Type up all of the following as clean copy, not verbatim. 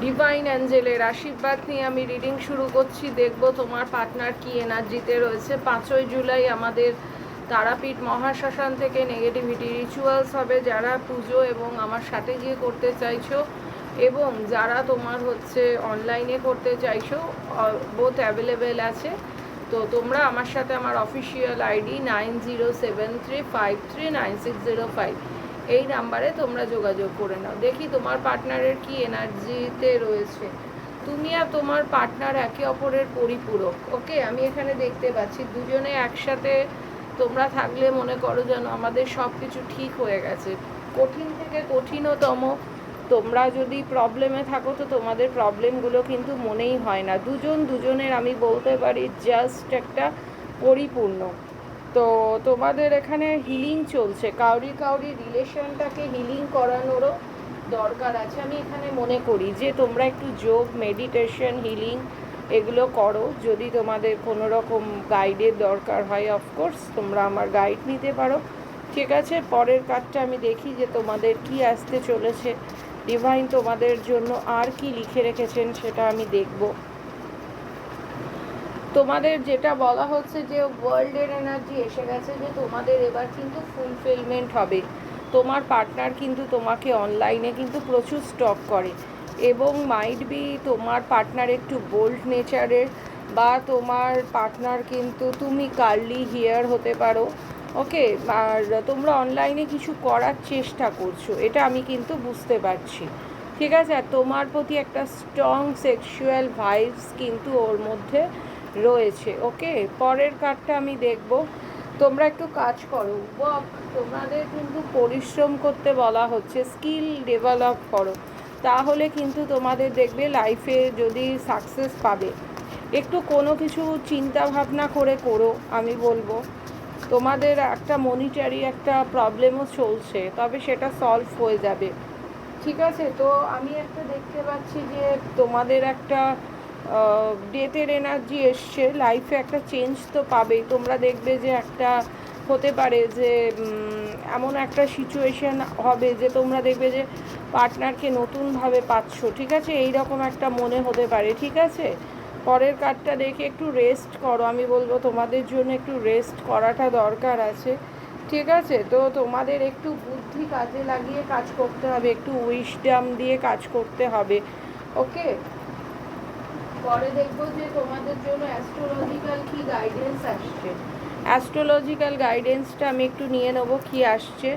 Divine অ্যাঞ্জেলের আশীর্বাদ নিয়ে আমি রিডিং শুরু করছি। দেখব তোমার পার্টনার কি এনার্জিতে রয়েছে। 5ই জুলাই আমাদের তারাপীঠ মহাশ্মশান থেকে নেগেটিভিটি রিচুয়ালস হবে। যারা পুজো এবং আমার সাথে গিয়ে করতে চাইছো এবং যারা তোমার হচ্ছে অনলাইনে করতে চাইছো, বোথ অ্যাভেলেবেল আছে। তো তোমরা আমার সাথে আমার অফিসিয়াল আইডি 9073539605 এই নাম্বারে তোমরা যোগাযোগ করে নাও। দেখি তোমার পার্টনারের কি এনার্জিতে রয়েছে। তুমি আর তোমার পার্টনার একে অপরের পরিপূরক। ওকে, আমি এখানে দেখতে পাচ্ছি দুজনে একসাথে তোমরা থাকলে মনে করো যেন আমাদের সব কিছু ঠিক হয়ে গেছে। কঠিন থেকে কঠিনতম তোমরা যদি প্রবলেমে থাকো তো তোমাদের প্রবলেমগুলো কিন্তু মনেই হয় না। দুজন দুজনের আমি বলতে পারি জাস্ট একটা পরিপূর্ণ। তো তোমাদের এখানে হিলিং চলছে, কাউরি রিলেশনটাকে হিলিং করানোরও দরকার আছে। আমি এখানে মনে করি যে তোমরা একটু যোগ, মেডিটেশন, হিলিং এগুলো করো। যদি তোমাদের কোনো রকম গাইডের দরকার হয়, অফকোর্স তোমরা আমার গাইড নিতে পারো। ঠিক আছে, পরের কার্ডটা আমি দেখি যে তোমাদের কি আসতে চলেছে। ডিভাইন তোমাদের জন্য আর কি লিখে রেখেছেন সেটা আমি দেখব। তোমাদের যেটা বলা হচ্ছে যে ওয়ার্ল্ডের এনার্জি এসে গেছে, যে তোমাদের এবার কিন্তু ফুলফিলমেন্ট হবে। তোমার পার্টনার কিন্তু তোমাকে অনলাইনে কিন্তু প্রচুর স্টক করে এবং মাইট বি তোমার পার্টনার একটু বোল্ড নেচারের, বা তোমার পার্টনার কিন্তু তুমি কার্লি হেয়ার হতে পারো। ওকে, আর তোমরা অনলাইনে কিছু করার চেষ্টা করছো, এটা আমি কিন্তু বুঝতে পারছি। ঠিক আছে, আর তোমার প্রতি একটা স্ট্রং সেক্সুয়াল ভাইবস কিন্তু ওর মধ্যে রয়েছে। ওকে, পরের কার্ডটা আমি দেখব। তোমরা একটু কাজ করো, ওয়ার্ক, তোমাদের কিন্তু পরিশ্রম করতে বলা হচ্ছে, স্কিল ডেভেলপ করো, তাহলে কিন্তু তোমাদের দেখবে লাইফে যদি সাকসেস পাবে। একটু কোনো কিছু চিন্তা ভাবনা করে করো, আমি বলবো। তোমাদের একটা মনিটারি একটা প্রবলেমও চলছে, তবে সেটা সলভ হয়ে যাবে। ঠিক আছে, তো আমি একটা দেখতে পাচ্ছি যে তোমাদের একটা ডেথের এনার্জি এসছে, লাইফে একটা চেঞ্জ তো পাবেই। তোমরা দেখবে যে একটা হতে পারে যে এমন একটা সিচুয়েশন হবে যে তোমরা দেখবে যে পার্টনারকে নতুনভাবে পাচ্ছ। ঠিক আছে, এই রকম একটা মনে হতে পারে। ঠিক আছে, পরের কার্ডটা দেখে একটু রেস্ট করো, আমি বলবো তোমাদের জন্য একটু রেস্ট করাটা দরকার আছে। ঠিক আছে, তো তোমাদের একটু বুদ্ধি কাজে লাগিয়ে কাজ করতে হবে, একটু উইশডম দিয়ে কাজ করতে হবে। ওকে, পরে দেখবো যে তোমাদের জন্য অ্যাস্ট্রোলজিক্যাল কি গাইডেন্স আসছে। অ্যাস্ট্রোলজিক্যাল গাইডেন্সটা আমি একটু নিয়ে নেবো কি আসছে।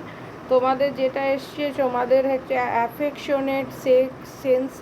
তোমাদের যেটা এসছে, তোমাদের হচ্ছে অ্যাফেকশনেট, সেন্স